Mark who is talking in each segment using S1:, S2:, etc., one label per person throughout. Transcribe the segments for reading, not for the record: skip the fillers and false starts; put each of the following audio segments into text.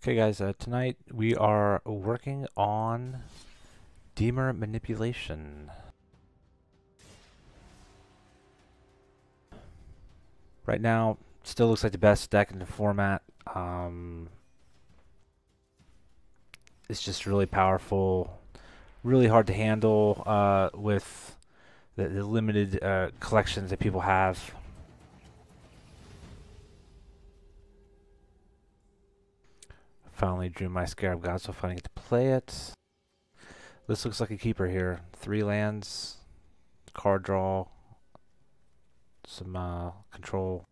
S1: Okay guys, tonight we are working on Dimir manipulation. Right now, still looks like the best deck in the format. It's just really powerful, really hard to handle with the limited collections that people have. Finally drew my Scarab God, so finally get to play it. This looks like a keeper here. 3 lands, card draw, some control.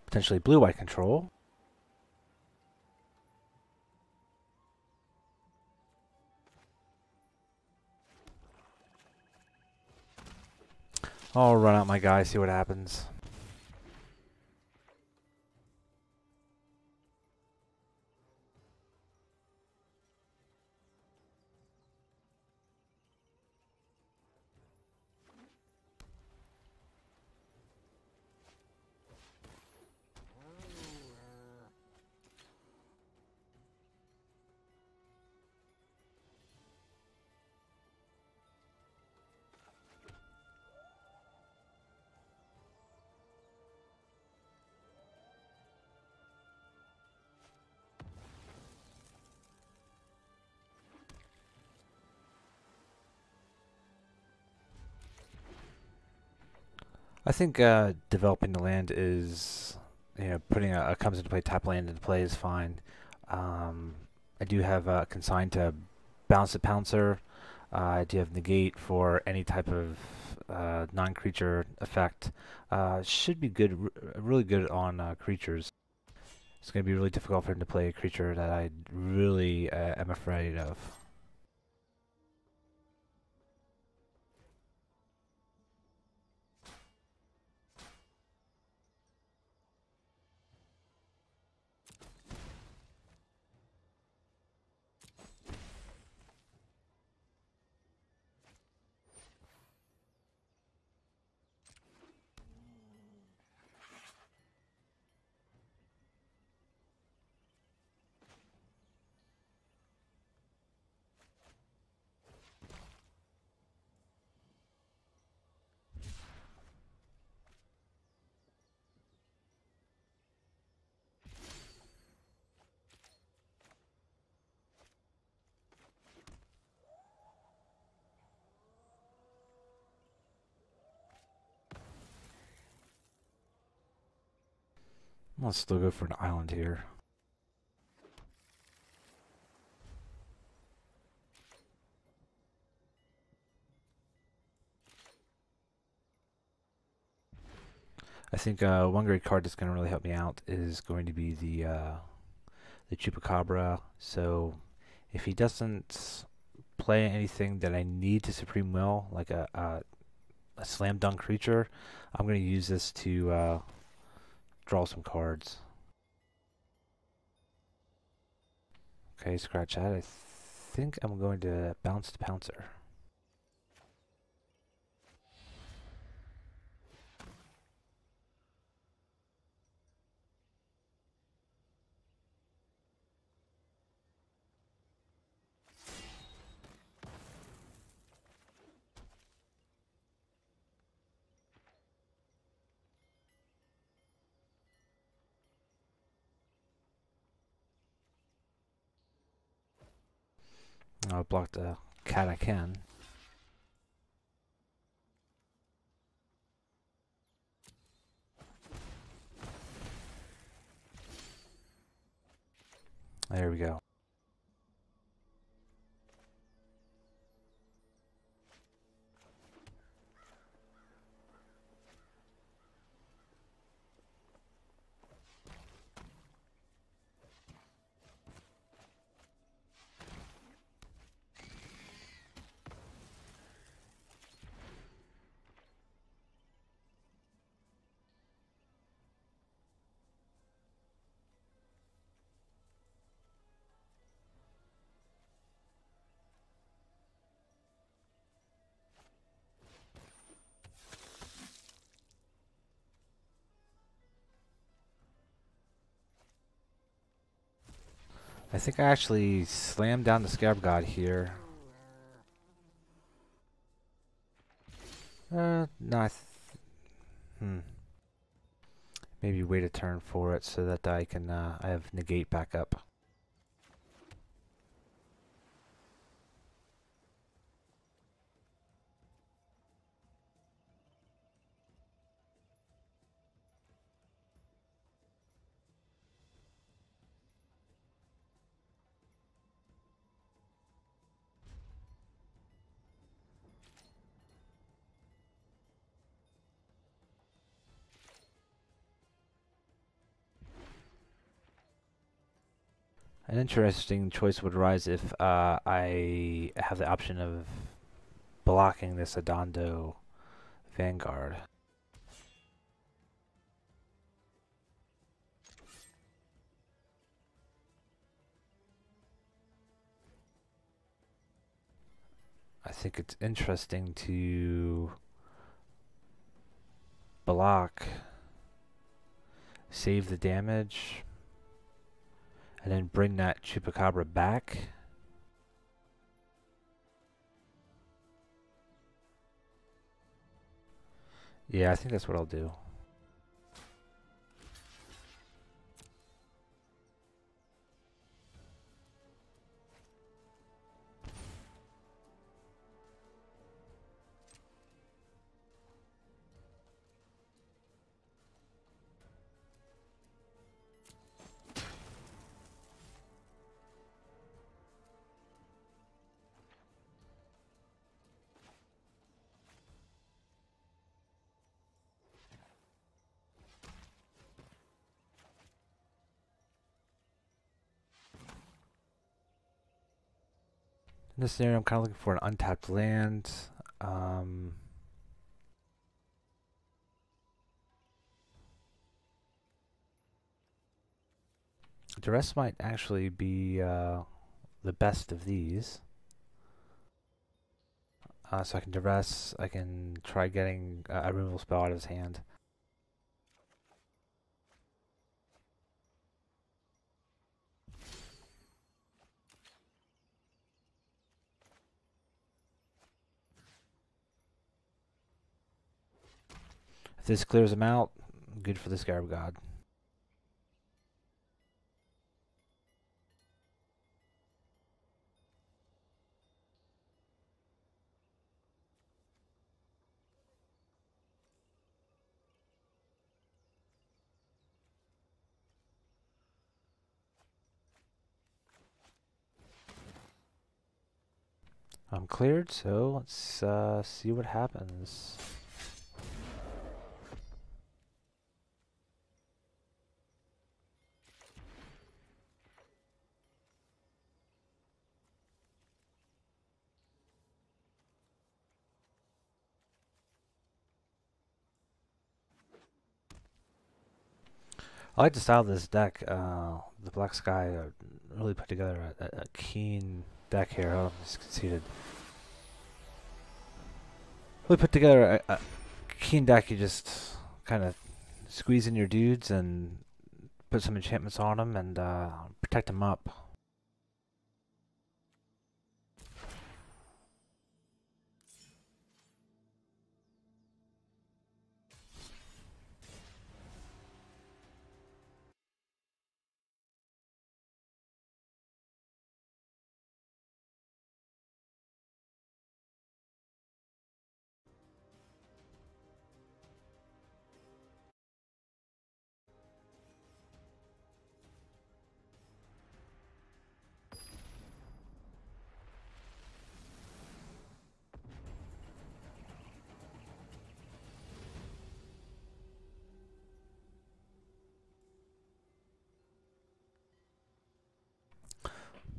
S1: Potentially blue-white control. I'll run out my guy, see what happens. I think developing the land is, putting a comes into play, tap land into play is fine. I do have consigned to bounce the pouncer. I do have negate for any type of non-creature effect. Should be good, really good on creatures. It's going to be really difficult for him to play a creature that I really am afraid of. I'll still go for an island here. I think one great card that's going to really help me out is going to be the Chupacabra. So if he doesn't play anything that I need to Supreme Will, like a slam dunk creature, I'm going to use this to draw some cards. Okay, scratch that. I think I'm going to bounce the Pouncer. I'll block the cat I can. There we go. I think I actually slammed down the Scarab God here. No, maybe wait a turn for it so that I can, I have negate back up. An interesting choice would arise if I have the option of blocking this Adondo Vanguard. I think it's interesting to block, save the damage, and then bring that Chupacabra back. Yeah, I think that's what I'll do. In this scenario, I'm kind of looking for an untapped land. Duress might actually be the best of these. So I can Duress, I can try getting a removal spell out of his hand. If this clears him out, good for the Scarab God. I'm cleared, so let's see what happens. I like the style of this deck. The Black Sky really put together a keen deck here. Oh, he's conceded. Really put together a keen deck. You just kind of squeeze in your dudes and put some enchantments on them and protect them up.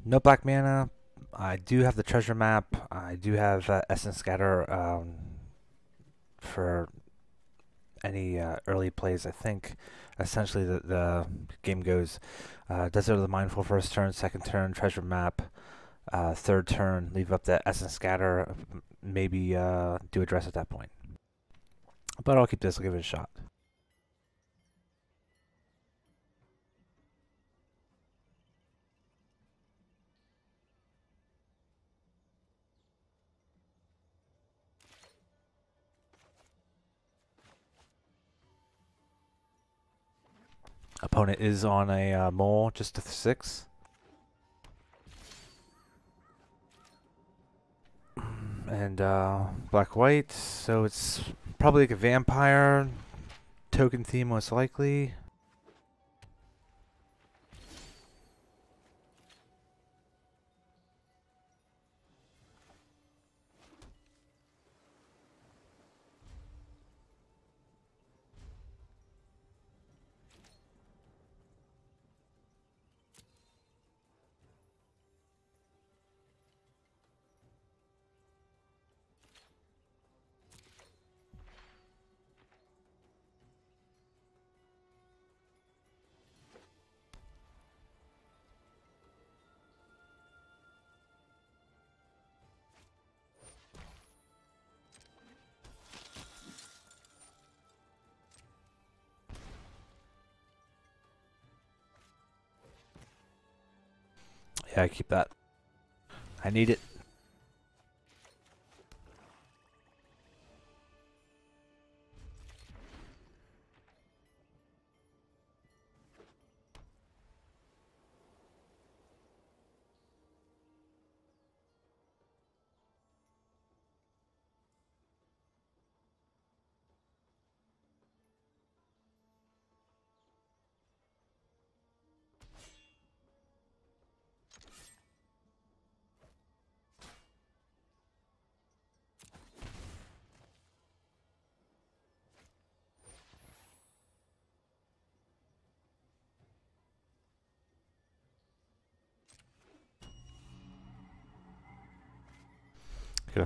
S1: No black mana. I do have the treasure map. I do have Essence Scatter for any early plays. I think essentially the game goes Desert of the Mindful first turn, second turn, treasure map, third turn, leave up the Essence Scatter, maybe do a dress at that point. But I'll keep this, I'll give it a shot. opponent is on a mole, just a 6. And black-white, so it's probably like a vampire token theme, most likely. Yeah, I keep that. I need it.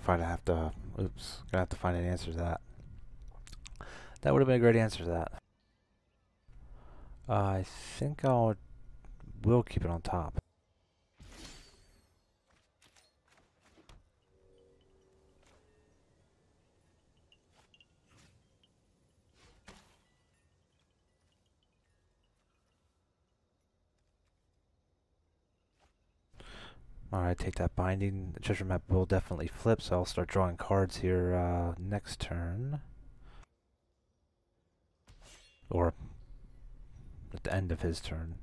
S1: Gonna have to. Oops. Gonna have to find an answer to that. That would have been a great answer to that. I think will keep it on top. Alright, take that binding. The treasure map will definitely flip, so I'll start drawing cards here next turn. Or at the end of his turn.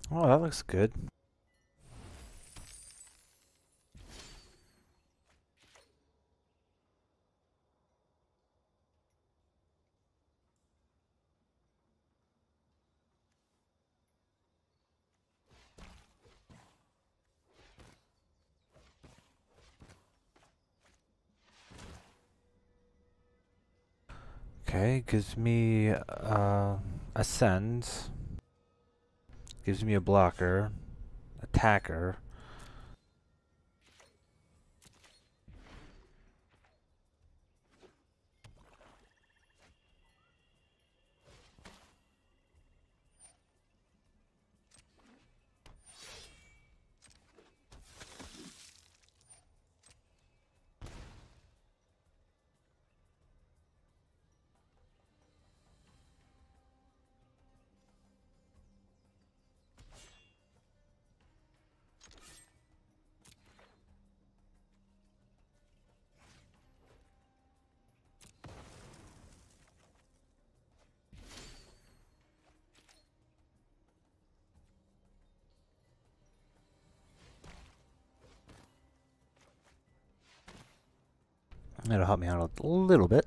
S1: Oh, that looks good. Okay, gives me ascend. Gives me a blocker, attacker. That'll help me out a little bit.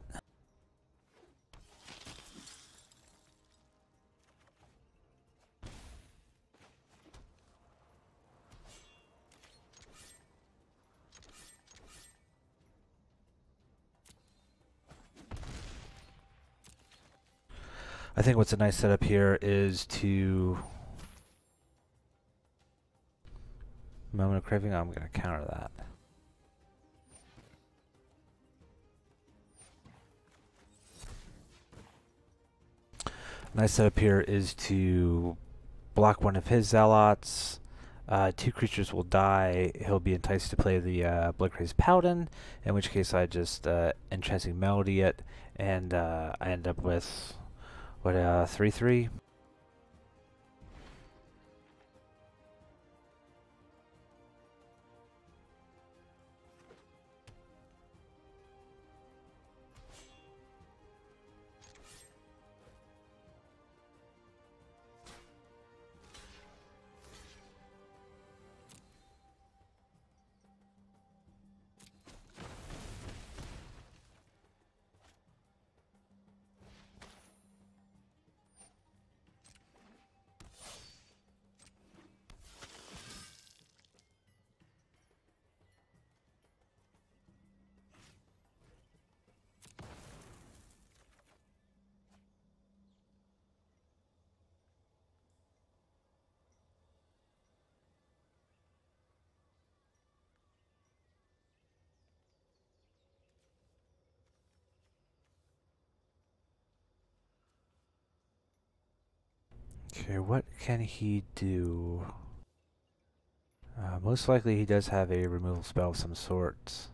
S1: I think what's a nice setup here is to Moment of Craving. I'm going to counter that. Nice setup here is to block one of his zealots. Two creatures will die. He'll be enticed to play the Bloodcrazed Paladin, in which case I just Entrancing Melody it, and I end up with what 3/3. Okay, what can he do? Most likely he does have a removal spell of some sort.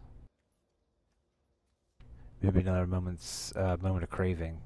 S1: Maybe another Moment of Craving.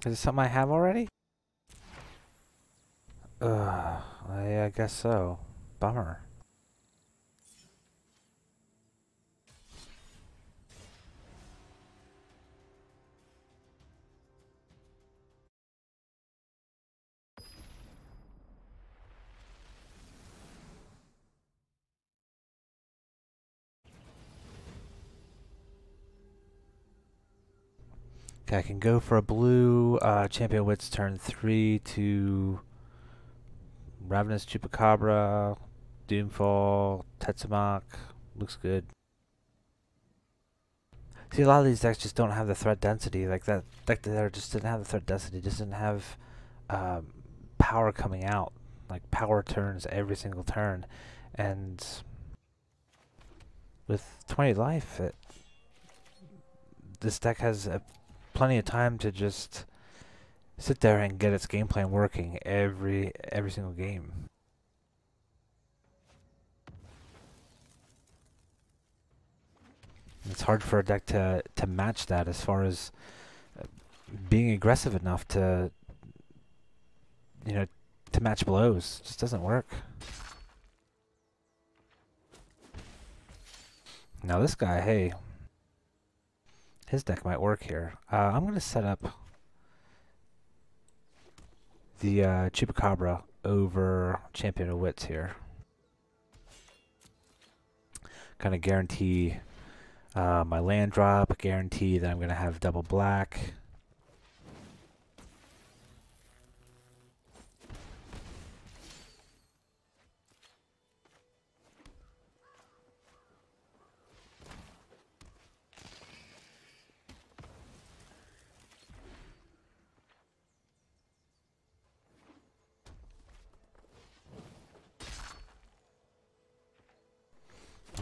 S1: Is it something I have already? I guess so. Bummer. Okay, I can go for a blue Champion Wits turn 3 to Ravenous Chupacabra, Doomfall, Tetsumak. Looks good. See, a lot of these decks just don't have the threat density. Like that deck there just didn't have the threat density. Just didn't have power coming out. Like power turns every single turn. And with 20 life, this deck has plenty of time to just sit there and get its game plan working every single game. It's hard for a deck to match that as far as being aggressive enough to, you know, to match blows. It just doesn't work. Now this guy, hey, his deck might work here. I'm going to set up the Chupacabra over Champion of Wits here. Kind of guarantee my land drop, guarantee that I'm going to have double black.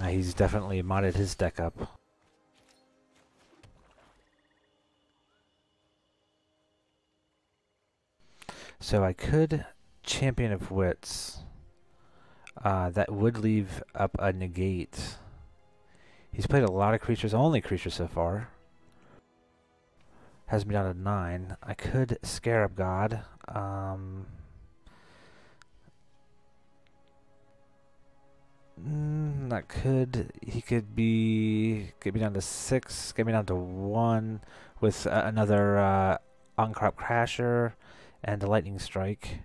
S1: He's definitely modded his deck up. So I could Champion of Wits. That would leave up a negate. He's played a lot of creatures, only creatures so far. Has me down to 9. I could Scarab God. That could. He could be. Get me down to 6. Get me down to 1 with another On-Crop Crasher and a Lightning Strike.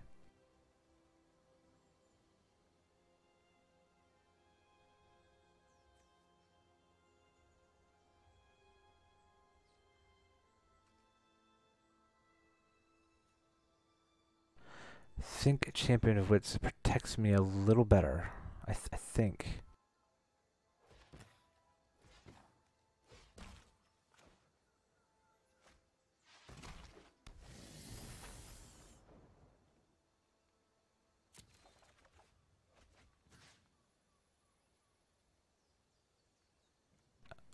S1: I think Champion of Wits protects me a little better. I think.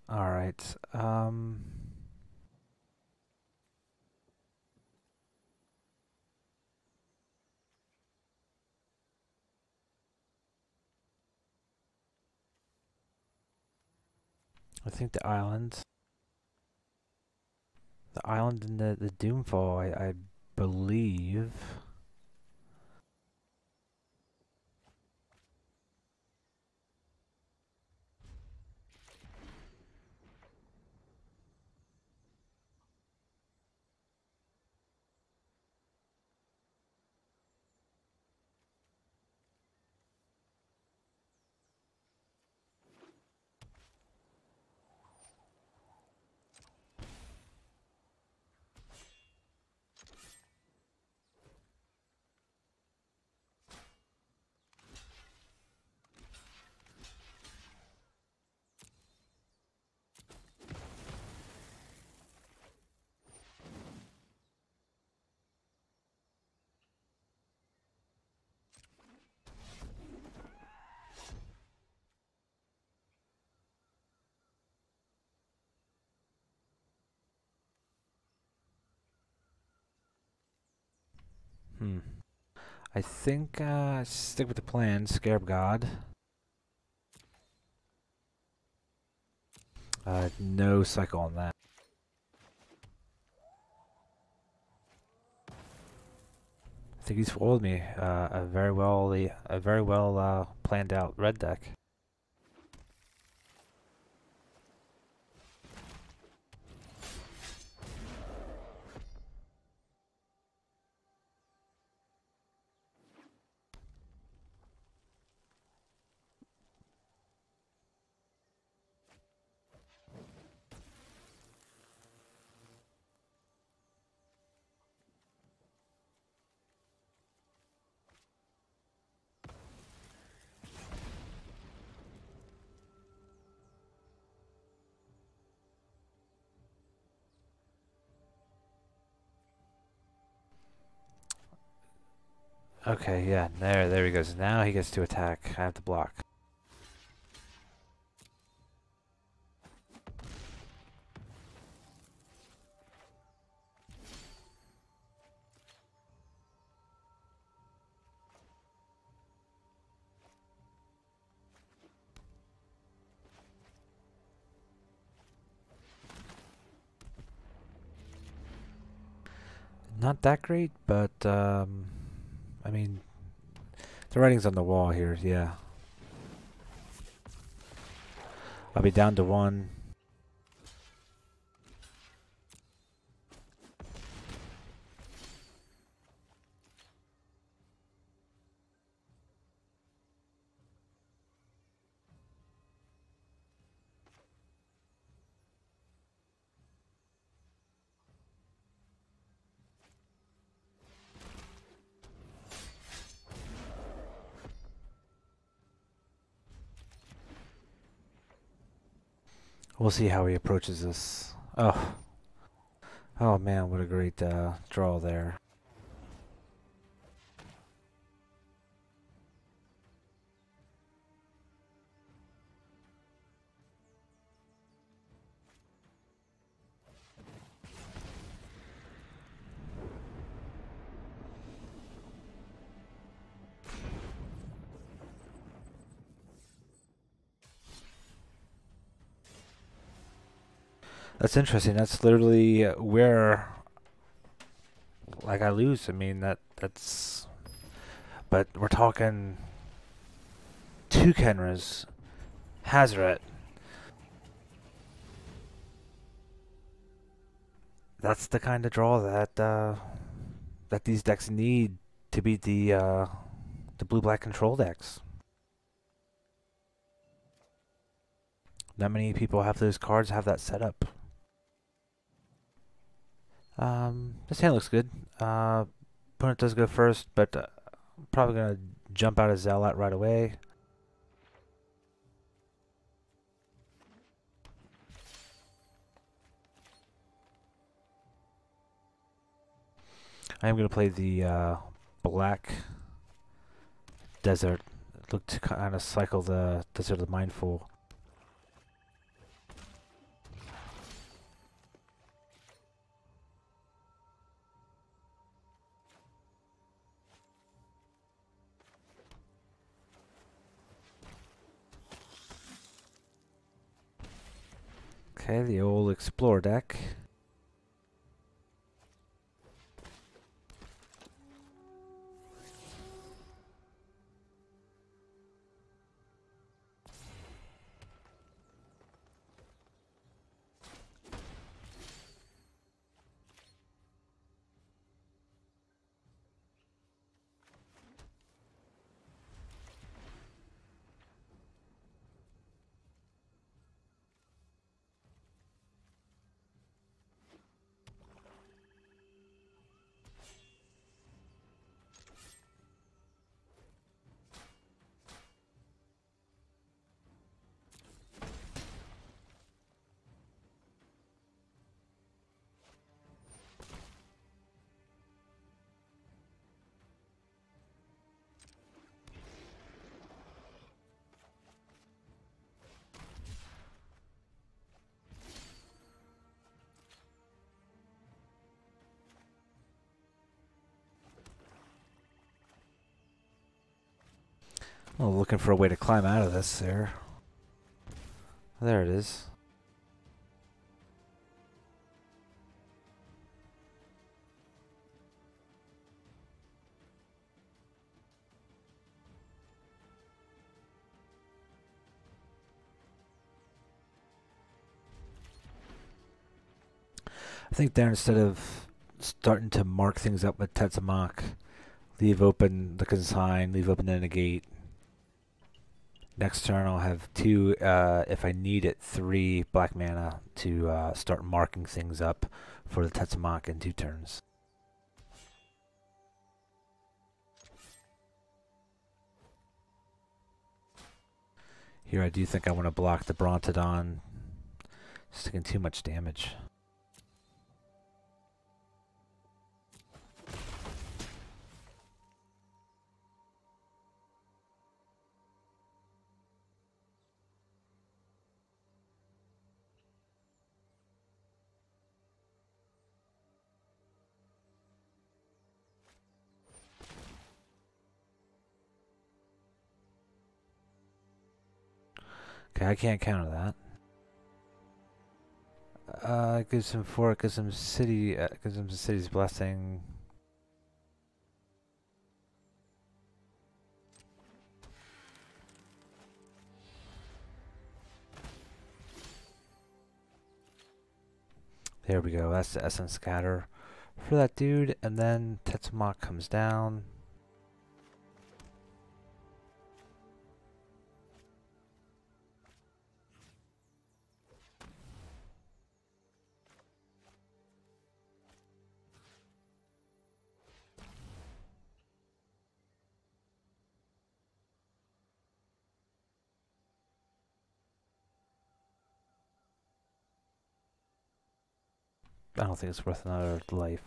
S1: All right. I think the island. The island and the Doomfall, I believe. I think stick with the plan. Scarab God. No cycle on that. I think he's foiled me. A very well planned out red deck. Okay, yeah, there he goes. Now he gets to attack. I have to block. Not that great, but I mean, the writing's on the wall here. Yeah, I'll be down to 1. We'll see how he approaches this. Oh man, what a great draw there. That's interesting. That's literally where like I lose. I mean that's. But we're talking two Kenras, Hazaret. That's the kind of draw that that these decks need to beat the blue black control decks. Not many people have those cards, have that set up. This hand looks good. Opponent does go first, but probably gonna jump out of Zealot right away. I am gonna play the black desert. Look to kind of cycle the Desert of the Mindful. Okay, the old Explorer deck. Oh, looking for a way to climb out of this there. There it is. I think there, instead of starting to mark things up with Tetsamok, leave open the consign, leave open the negate. Next turn I'll have two, if I need it, 3 black mana to start marking things up for the Tetsamok in 2 turns. Here I do think I want to block the Brontodon. It's taking too much damage. Okay, I can't counter that. Gives him 4, gives him city, gives him the city's blessing. There we go, that's the Essence Scatter for that dude, and then Tetsamok comes down. I don't think it's worth another life.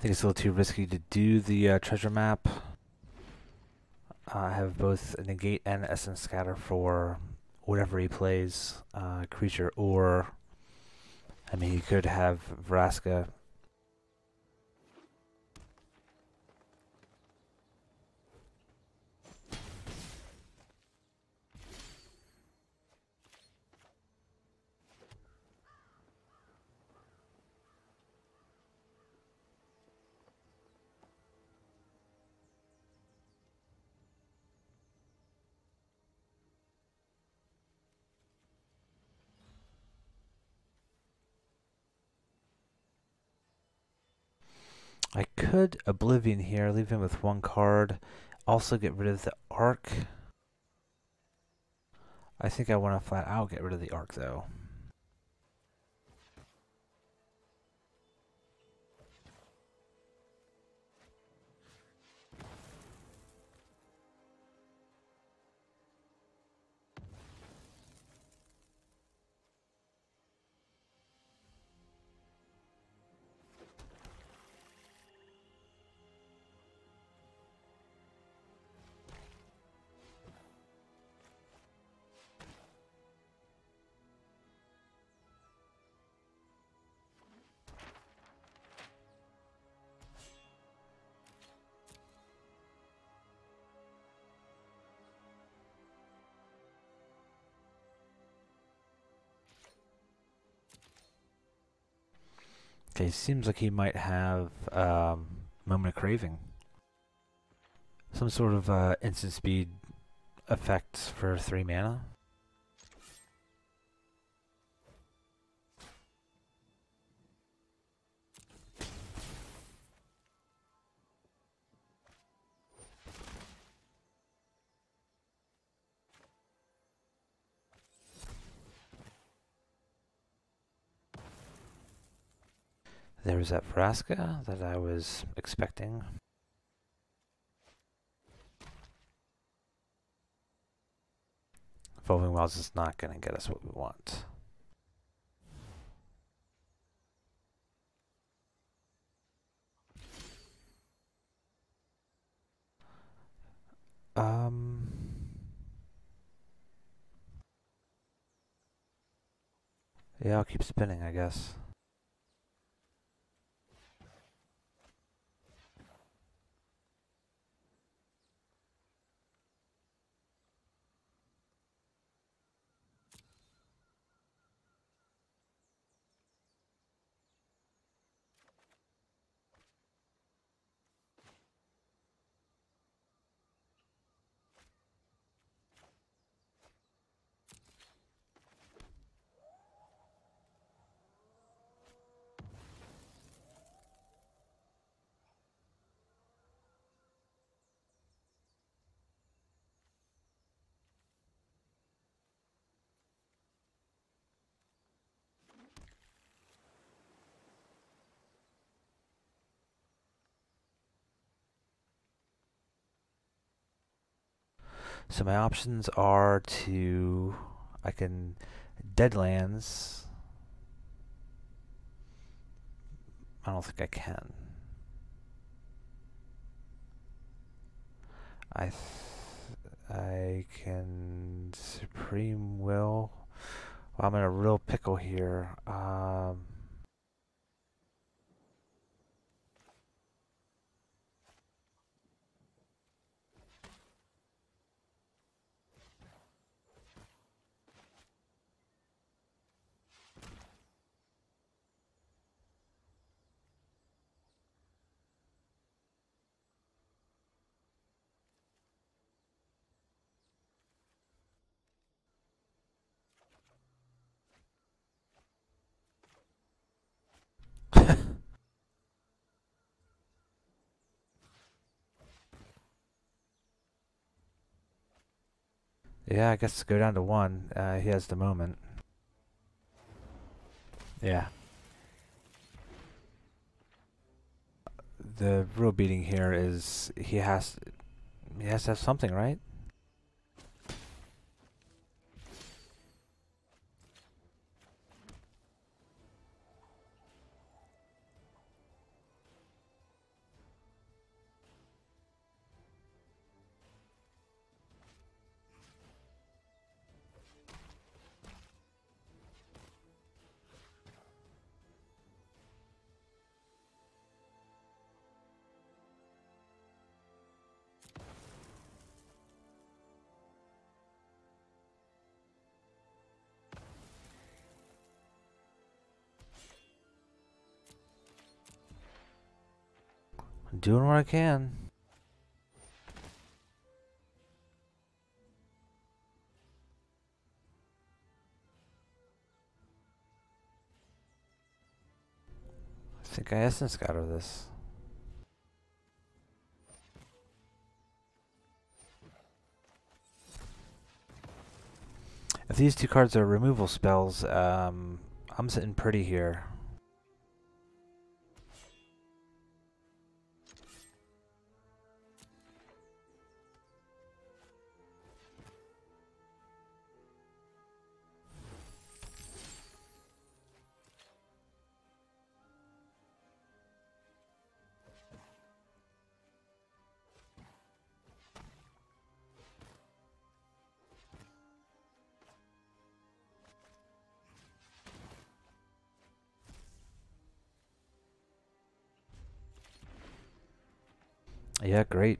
S1: think it's a little too risky to do the treasure map. I have both negate and essence scatter for whatever he plays, creature, or I mean, he could have Vraska. I could Oblivion here, leave him with one card. Also get rid of the Arc. I think I want to flat out get rid of the Arc though. Okay, seems like he might have Moment of Craving. Some sort of instant speed effects for 3 mana. There's that Vraska that I was expecting. Evolving Wilds is not going to get us what we want. Yeah, I'll keep spinning, I guess. So my options are to... I can Deadlands. I don't think I can. I can Supreme Will. Well, I'm in a real pickle here. Yeah, I guess go down to 1. He has the moment. Yeah. The real beating here is he has to have something, right? Doing what I can. I think I essence got her this. If these two cards are removal spells, I'm sitting pretty here. Yeah, great.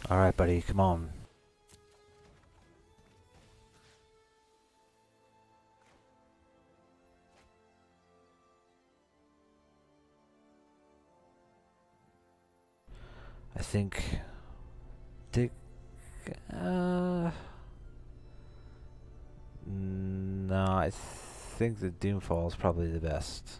S1: Alright, buddy, come on. I think... No, I think the Doomfall is probably the best.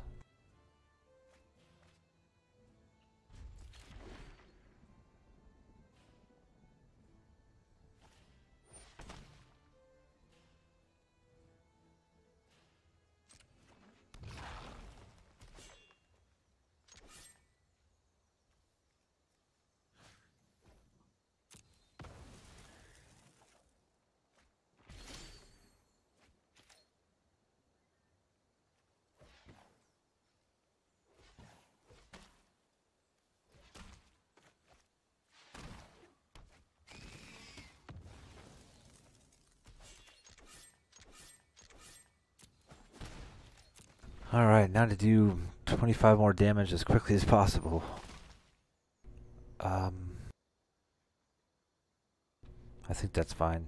S1: Alright, now to do 25 more damage as quickly as possible. I think that's fine.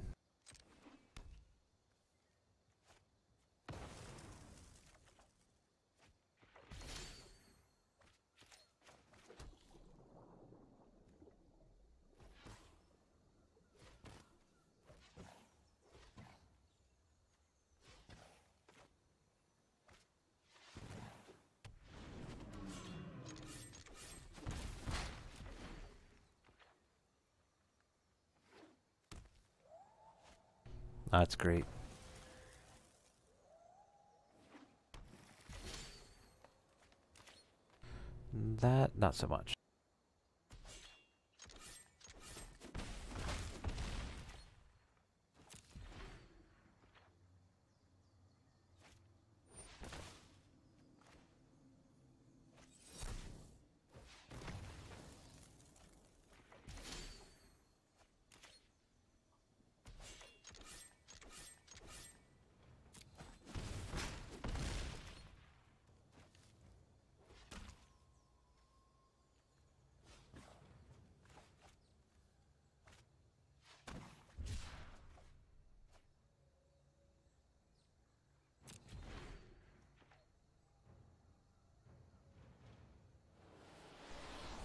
S1: That's great. That, not so much.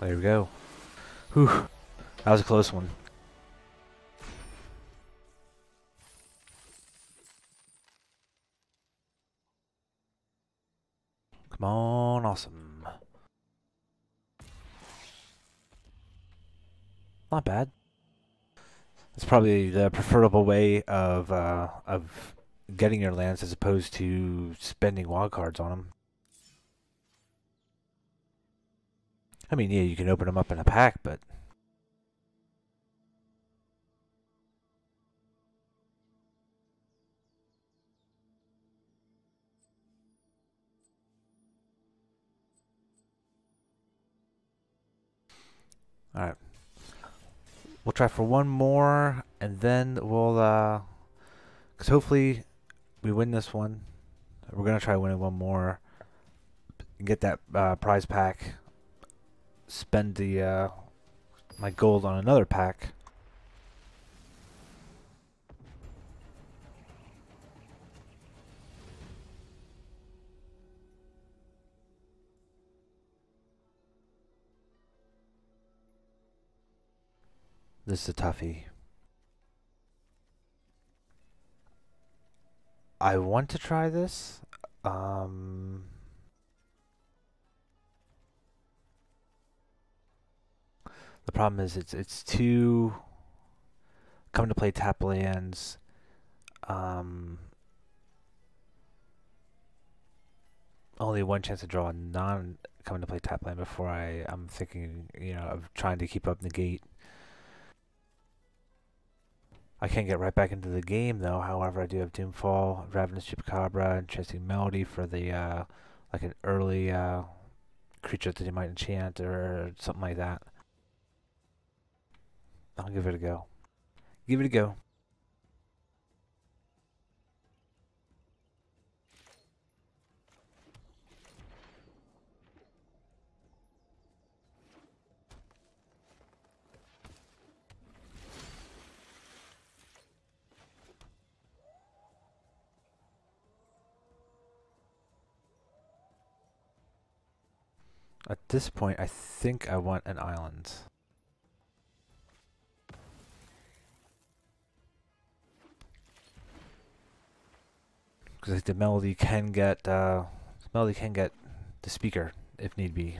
S1: There we go. Whew. That was a close one. Come on, awesome. Not bad. It's probably the preferable way of getting your lands as opposed to spending wild cards on them. I mean, yeah, you can open them up in a pack, but Alright. We'll try for one more, and then we'll, because hopefully we win this one. We're going to try winning one more. And get that prize pack. Spend the my gold on another pack. This is a toughie. I want to try this. The problem is it's two come to play tap lands. Only one chance to draw a non come to play tap land before I'm thinking, you know, of trying to keep up negate. I can't get right back into the game though. However, I do have Doomfall, Ravenous Chupacabra, Interesting Melody for the like an early creature that you might enchant or something like that. I'll give it a go. Give it a go. At this point, I think I want an island. Because the melody can get the speaker if need be.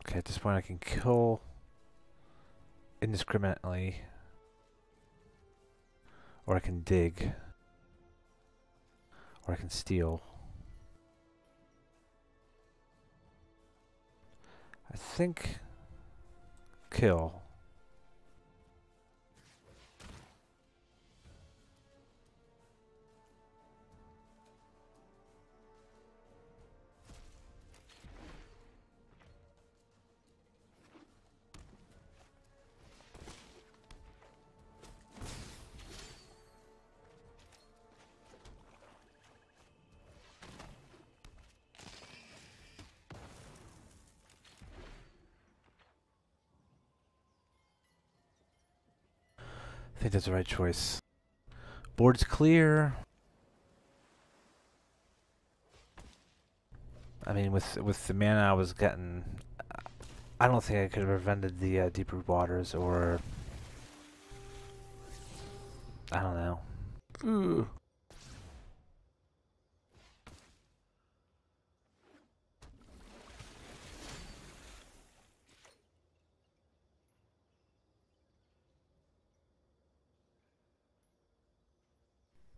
S1: Okay, at this point I can kill indiscriminately, or I can dig, or I can steal. I think kill. I think that's the right choice. Board's clear. I mean, with the mana I was getting, I don't think I could have prevented the deep root waters, or I don't know. Ooh.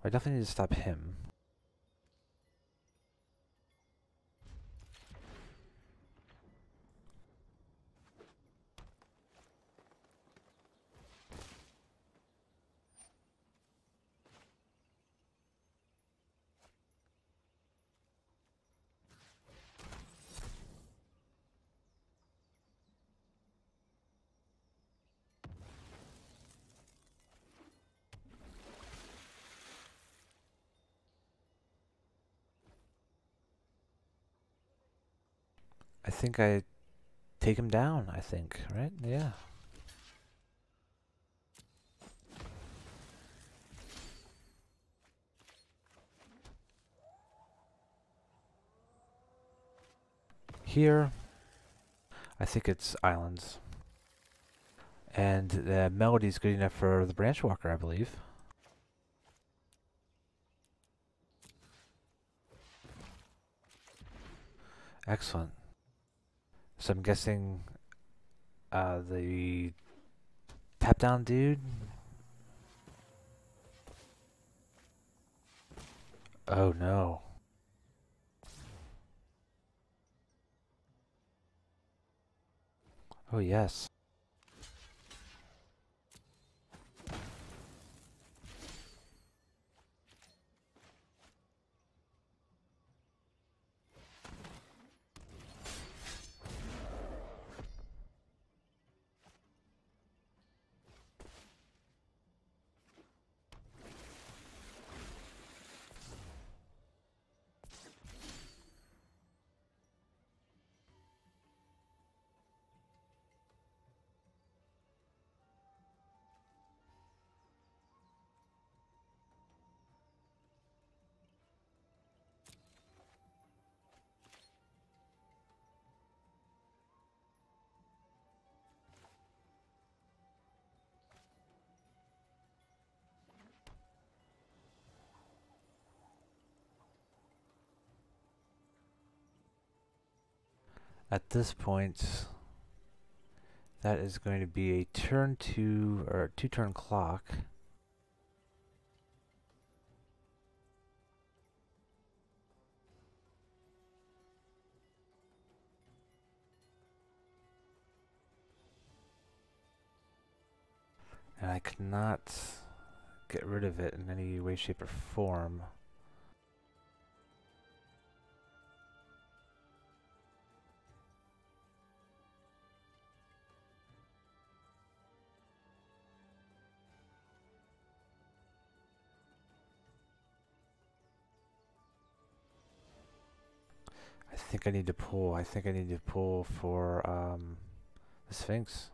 S1: I definitely need to stop him. I think I take him down, I think, right? Yeah. Here, I think it's islands. And the melody's good enough for the branch walker, I believe. Excellent. So I'm guessing the tap down dude. Oh no. Oh yes. At this point, that is going to be a turn 2 or 2-turn clock. And I cannot get rid of it in any way, shape, or form. I think I need to pull. I think I need to pull for the Sphinx.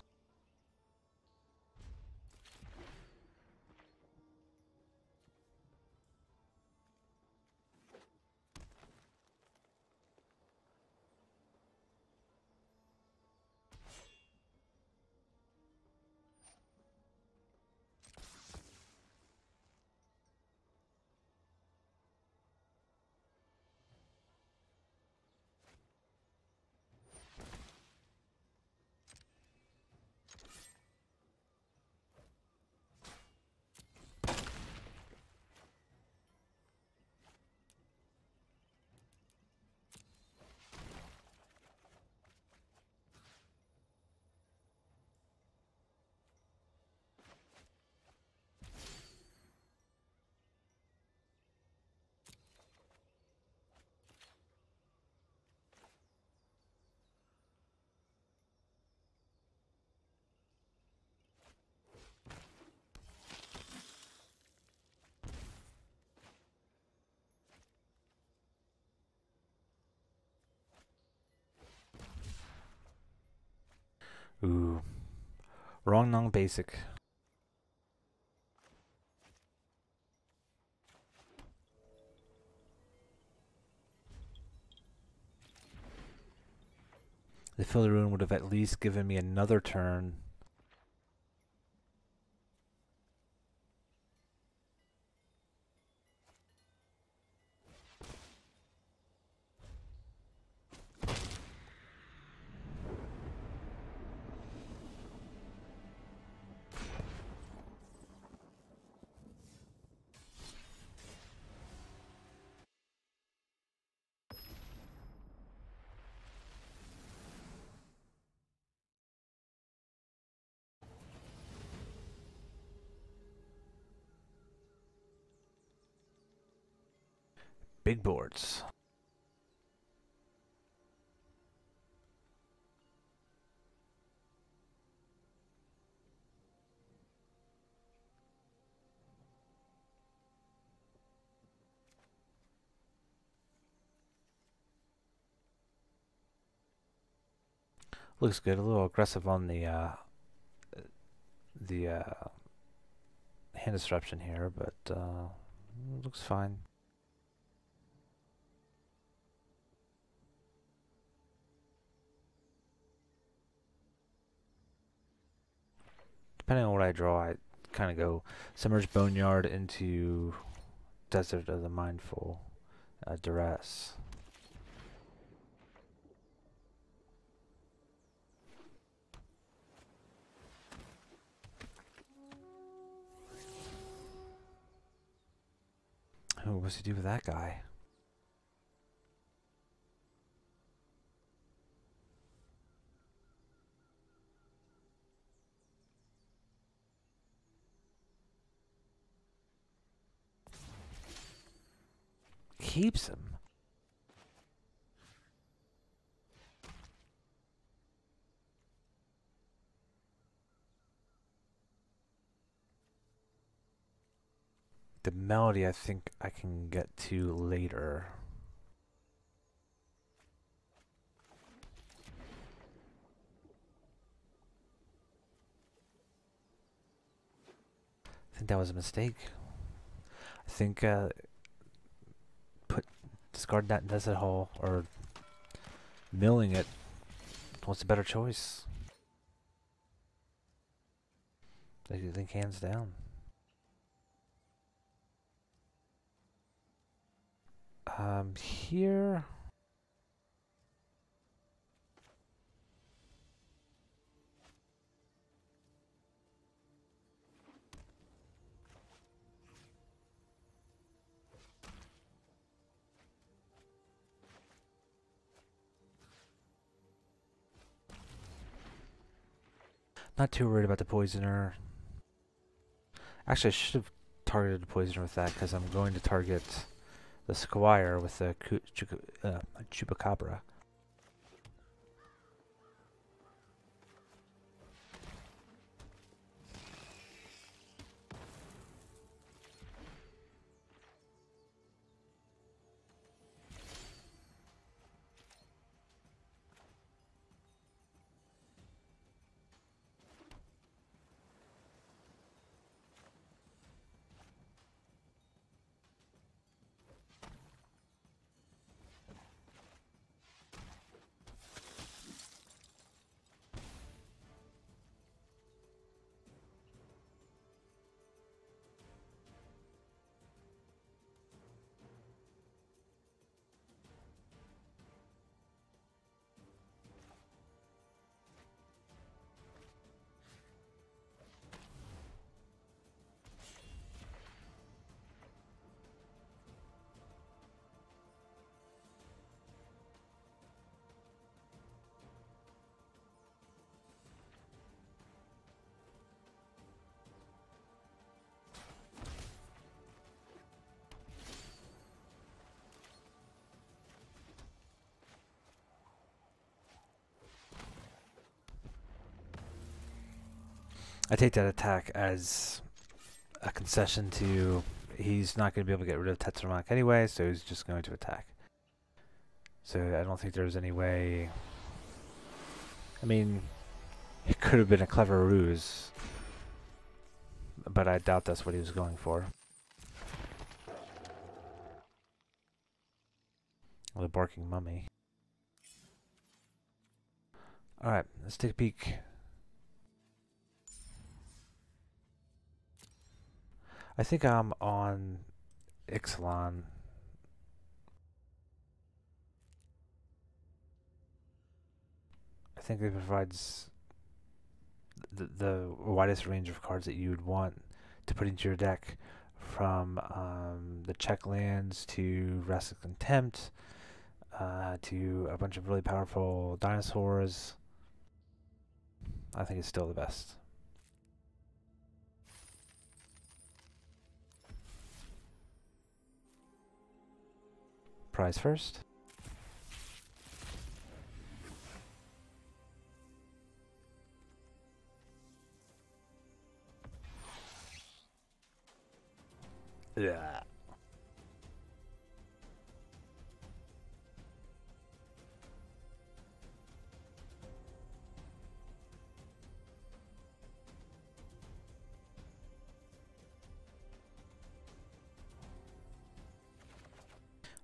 S1: Ooh. Wrong non-basic. The filler rune would have at least given me another turn. Big boards. Looks good. A little aggressive on the hand disruption here, but looks fine. Depending on what I draw, I kind of go Submerged Boneyard into Desert of the Mindful, Duress. Oh, what's he do with that guy? keeps him. The melody I think I can get to later. I think that was a mistake. I think discard that desert hole or milling it was the better choice. I do think hands down. Here. Not too worried about the poisoner. Actually, I should have targeted the poisoner with that because I'm going to target the squire with the chupacabra. I take that attack as a concession to he's not going to be able to get rid of Tetsumak anyway, so he's just going to attack. So I don't think there's any way. I mean, it could have been a clever ruse, but I doubt that's what he was going for. The barking mummy. Alright, let's take a peek. I think I'm on Ixalan. I think it provides the widest range of cards that you would want to put into your deck, from the check lands to Wrath of Contempt to a bunch of really powerful dinosaurs. I think it's still the best. Prize first. Yeah.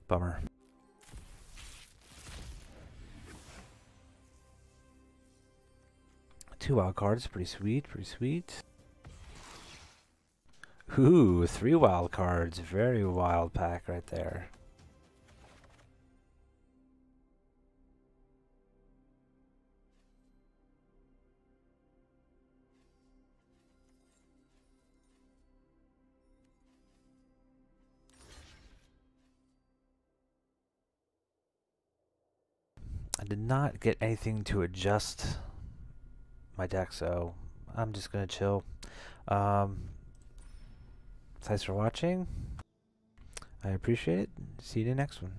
S1: Bummer. Two wild cards, pretty sweet, pretty sweet. Ooh, 3 wild cards, very wild pack right there. I did not get anything to adjust my deck, so I'm just gonna chill. Thanks for watching. I appreciate it. See you in the next one.